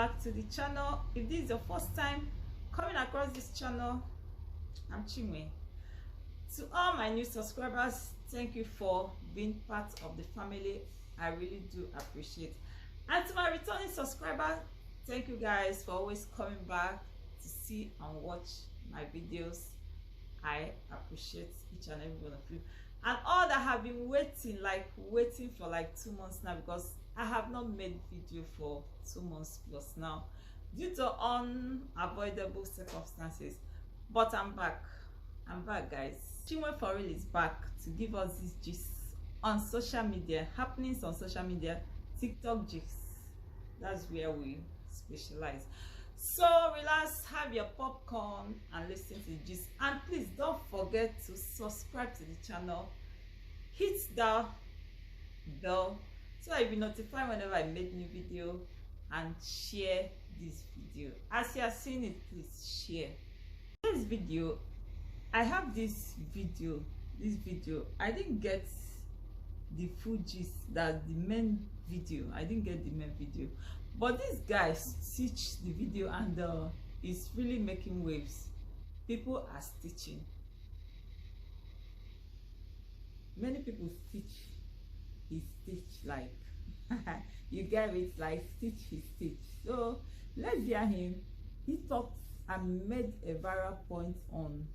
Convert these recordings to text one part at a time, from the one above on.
back to the channel. If this is your first time coming across this channel, I'm Chinwe. To all my new subscribers, thank you for being part of the family. I really do appreciate. And to my returning subscribers, thank you guys for always coming back to see and watch my videos. I appreciate each and every one of you, and all that have been waiting for like 2 months now, because I have not made video for 2 months plus now due to unavoidable circumstances. But I'm back guys. Chinwe For Real is back to give us this gist on social media, happenings on social media, TikTok gist. That's where we specialize. So relax, have your popcorn and listen to the gist. And please don't forget to subscribe to the channel, hit the bell so that you'll be notified whenever I make new video, and share this video. As you are seeing it, please share this video. I have this video I didn't get the full gist, that the main video. I didn't get the main video, but this guy stitched the video, and it's really making waves. People are stitching. Many people stitch his stitch, like you get it, like stitch his stitch. So let's hear him. He talked and made a viral point on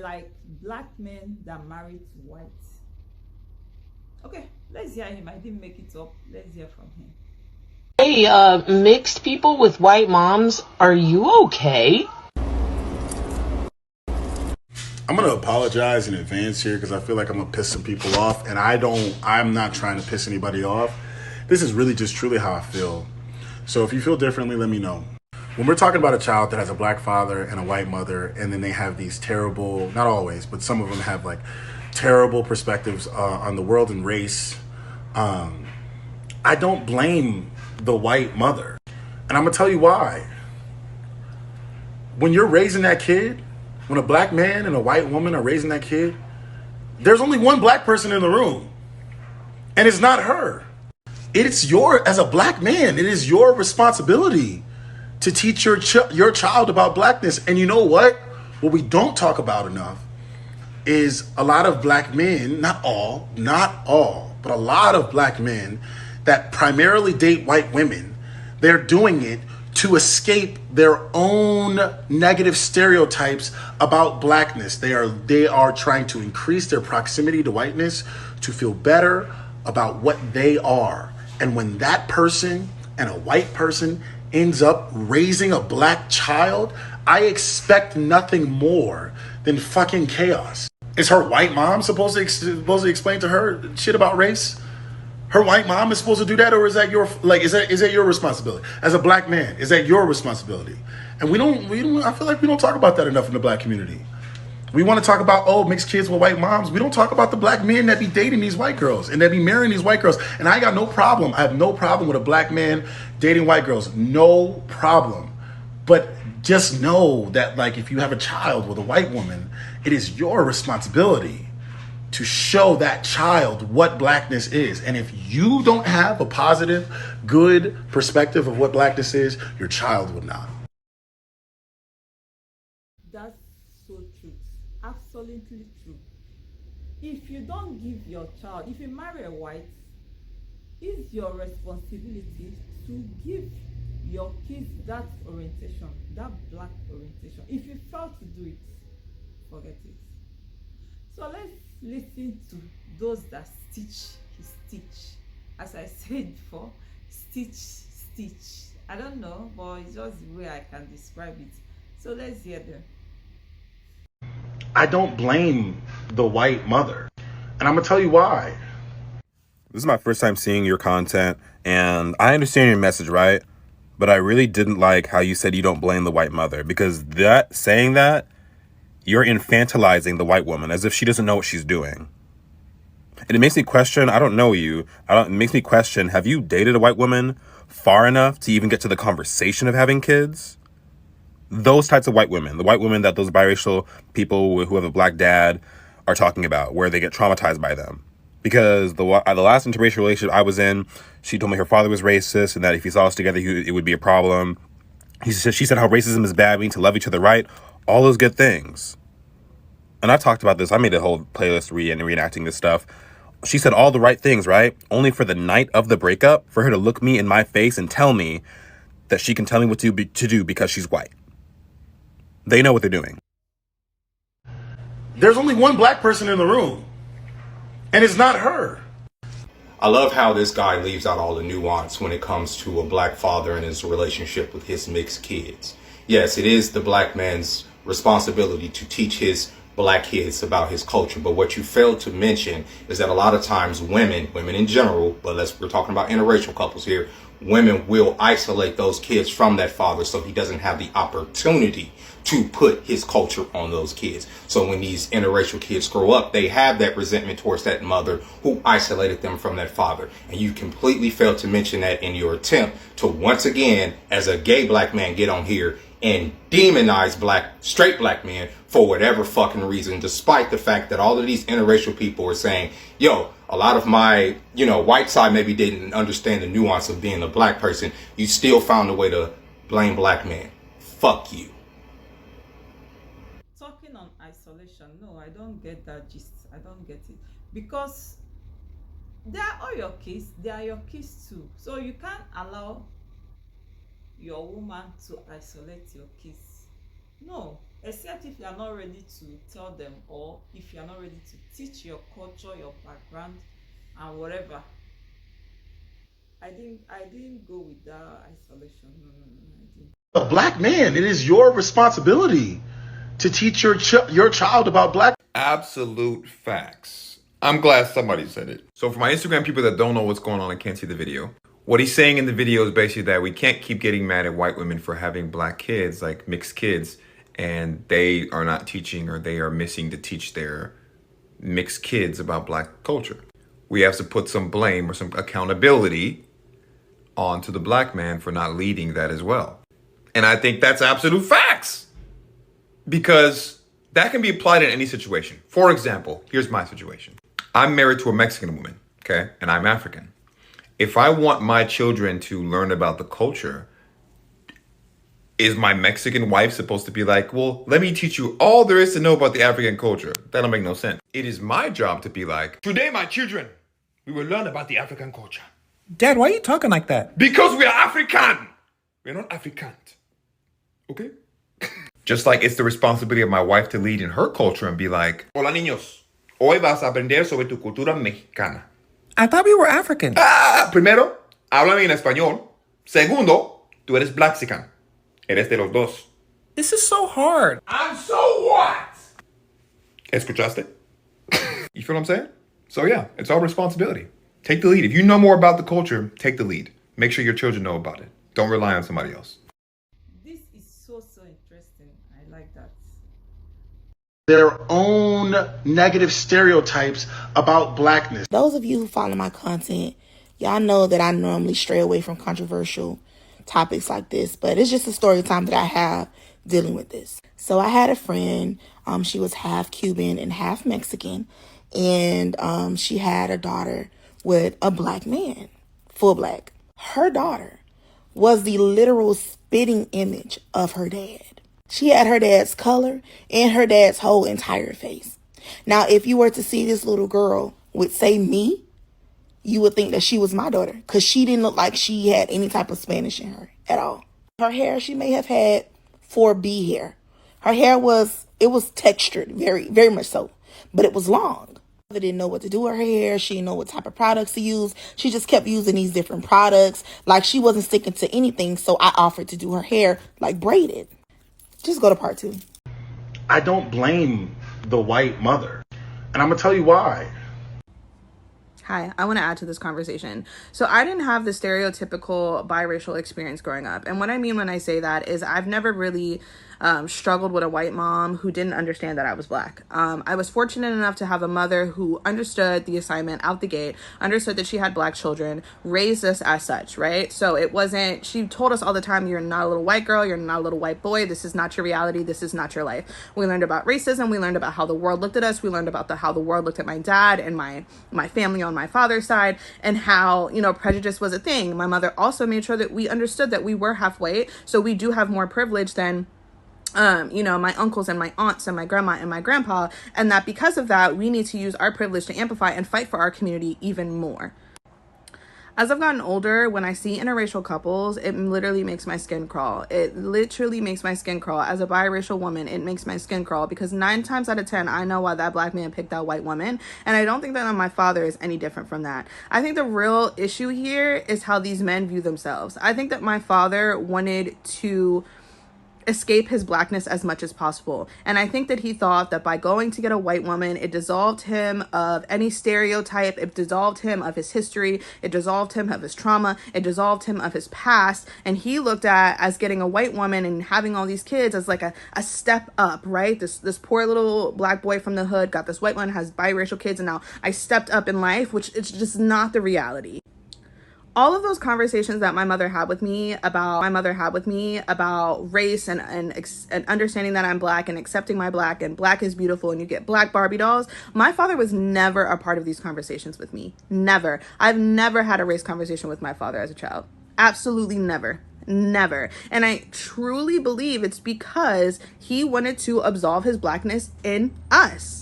like black men that married white. Okay, let's hear him. I didn't make it up. Let's hear from him. Hey, mixed people with white moms, are you okay? I'm going to apologize in advance here because I feel like I'm going to piss some people off, and I'm not trying to piss anybody off. This is really just truly how I feel. So if you feel differently, let me know. When we're talking about a child that has a black father and a white mother, and then they have these terrible, not always, but some of them have like terrible perspectives on the world and race, I don't blame the white mother. And I'm going to tell you why. When you're raising that kid, when a black man and a white woman are raising that kid, there's only one black person in the room, and it's not her. It's as a black man, it is your responsibility to teach your child about blackness. And you know what we don't talk about enough is a lot of black men, not all, but a lot of black men that primarily date white women, they're doing it to escape their own negative stereotypes about blackness. They are trying to increase their proximity to whiteness to feel better about what they are. And when that person and a white person ends up raising a black child, I expect nothing more than fucking chaos. Is her white mom supposed to explain to her shit about race? Her white mom is supposed to do that, or is that is that your responsibility as a black man? Is that your responsibility? And we don't. I feel like we don't talk about that enough in the black community. We want to talk about mixed kids with white moms. We don't talk about the black men that be dating these white girls and that be marrying these white girls. And I got no problem. I have no problem with a black man dating white girls. No problem. But just know that, like, if you have a child with a white woman, it is your responsibility to show that child what blackness is. And if you don't have a positive, good perspective of what blackness is, your child would not. That's so true. Absolutely true. If you don't give your child, if you marry a white, it's your responsibility to give your kids that orientation, that black orientation. If you fail to do it, forget it. So let's listen to those that stitch his stitch. As I said before, stitch. I don't know, but it's just the way I can describe it. So let's hear them. I don't blame the white mother, and I'm gonna tell you why. This is my first time seeing your content, and I understand your message, right? But I really didn't like how you said you don't blame the white mother, because saying that, you're infantilizing the white woman as if she doesn't know what she's doing. And it makes me question, I don't know you, it makes me question, have you dated a white woman far enough to even get to the conversation of having kids? Those types of white women, the white women that those biracial people who have a black dad are talking about, where they get traumatized by them. Because the last interracial relationship I was in, she told me her father was racist and that if he saw us together, it would be a problem. She said how racism is bad, we need to love each other right, all those good things. And I talked about this. I made a whole playlist reenacting this stuff. She said all the right things, right? Only for the night of the breakup, for her to look me in my face and tell me that she can tell me what to do because she's white. They know what they're doing. There's only one black person in the room, and it's not her. I love how this guy leaves out all the nuance when it comes to a black father and his relationship with his mixed kids. Yes, it is the black man's responsibility to teach his black kids about his culture. But what you failed to mention is that a lot of times women in general, but we're talking about interracial couples here, women will isolate those kids from that father so he doesn't have the opportunity to put his culture on those kids. So when these interracial kids grow up, they have that resentment towards that mother who isolated them from that father. And you completely failed to mention that in your attempt to once again, as a gay black man, get on here and demonize straight black men for whatever fucking reason, despite the fact that all of these interracial people are saying, yo, a lot of my, white side maybe didn't understand the nuance of being a black person. You still found a way to blame black men. Fuck you. Talking on isolation, no, I don't get that gist. I don't get it. Because they are all your kids. They are your kids too. So you can't allow your woman to isolate your kids. No, except if you are not ready to tell them, or if you are not ready to teach your culture, your background, and whatever. I didn't go with that isolation. No, I didn't. A black man, it is your responsibility to teach your child about black. Absolute facts. I'm glad somebody said it. So for my Instagram people that don't know what's going on and can't see the video, what he's saying in the video is basically that we can't keep getting mad at white women for having black kids, like mixed kids, and they are not teaching, or they are missing to teach their mixed kids about black culture. We have to put some blame or some accountability onto the black man for not leading that as well. And I think that's absolute facts, because that can be applied in any situation. For example, here's my situation. I'm married to a Mexican woman, okay? And I'm African. If I want my children to learn about the culture, is my Mexican wife supposed to be like, well, let me teach you all there is to know about the African culture? That don't make no sense. It is my job to be like, today, my children, we will learn about the African culture. Dad, why are you talking like that? Because we are African. We're not African. Okay? Just like it's the responsibility of my wife to lead in her culture and be like, hola niños, hoy vas a aprender sobre tu cultura mexicana. I thought we were African. Primero, háblame en español. Segundo, tú eres Blaxican. Eres de los dos. This is so hard. And so what? ¿Escuchaste? You feel what I'm saying? So yeah, it's our responsibility. Take the lead. If you know more about the culture, take the lead. Make sure your children know about it. Don't rely on somebody else. This is so interesting. I like that. Their own negative stereotypes about blackness. Those of you who follow my content, y'all know that I normally stray away from controversial topics like this, but it's just a story time that I have dealing with this. So I had a friend, she was half Cuban and half Mexican, and she had a daughter with a black man, full black. Her daughter was the literal spitting image of her dad. She had her dad's color and her dad's whole entire face. Now, if you were to see this little girl with, say, me, you would think that she was my daughter, because she didn't look like she had any type of Spanish in her at all. Her hair, she may have had 4B hair. Her hair was textured, very, very much so, but it was long. They didn't know what to do with her hair. She didn't know what type of products to use. She just kept using these different products. Like, she wasn't sticking to anything, so I offered to do her hair like braided. Just go to part 2. I don't blame the white mother. And I'm going to tell you why. Hi, I want to add to this conversation. So I didn't have the stereotypical biracial experience growing up. And what I mean when I say that is I've never really struggled with a white mom who didn't understand that I was black. I was fortunate enough to have a mother who understood the assignment out the gate, understood that she had black children, raised us as such, right? So it wasn't, she told us all the time, you're not a little white girl, you're not a little white boy, this is not your reality, this is not your life. We learned about racism, we learned about how the world looked at us, we learned about how the world looked at my dad and my family on my father's side, and how, you know, prejudice was a thing. My mother also made sure that we understood that we were half white, so we do have more privilege than you know, my uncles and my aunts and my grandma and my grandpa, and that because of that, we need to use our privilege to amplify and fight for our community even more. As I've gotten older, when I see interracial couples, it literally makes my skin crawl. It literally makes my skin crawl. As a biracial woman, it makes my skin crawl because 9 times out of 10, I know why that black man picked that white woman. And I don't think that my father is any different from that. I think the real issue here is how these men view themselves. I think that my father wanted to escape his blackness as much as possible. And I think that he thought that by going to get a white woman, it dissolved him of any stereotype, it dissolved him of his history, it dissolved him of his trauma, it dissolved him of his past. And he looked at as getting a white woman and having all these kids as like a step up, right? This poor little black boy from the hood got this white one, has biracial kids, and now I stepped up in life, which it's just not the reality. All of those conversations that my mother had with me about race and understanding that I'm black and accepting my black and black is beautiful and you get black Barbie dolls, my father was never a part of these conversations with me. Never. I've never had a race conversation with my father as a child. Absolutely never. Never. And I truly believe it's because he wanted to absolve his blackness in us.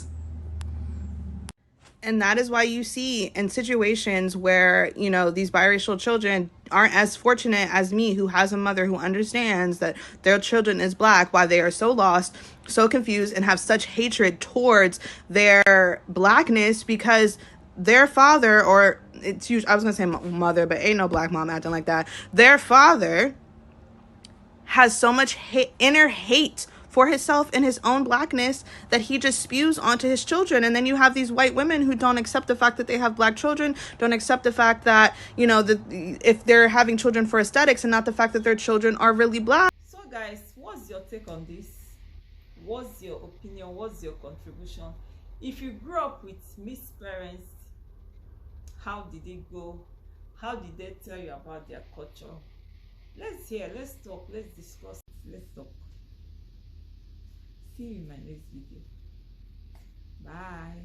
And that is why you see in situations where, you know, these biracial children aren't as fortunate as me, who has a mother who understands that their children is black, why they are so lost, so confused, and have such hatred towards their blackness because their father, or it's usually, I was going to say mother, but ain't no black mom acting like that. Their father has so much inner hate for himself and his own blackness that he just spews onto his children. And then you have these white women who don't accept the fact that they have black children, don't accept the fact that, you know, if they're having children for aesthetics and not the fact that their children are really black. So guys, what's your take on this? What's your opinion? What's your contribution? If you grew up with mixed parents, how did it go? How did they tell you about their culture? Let's hear, let's talk, let's discuss, let's talk. See you in my next video. Bye.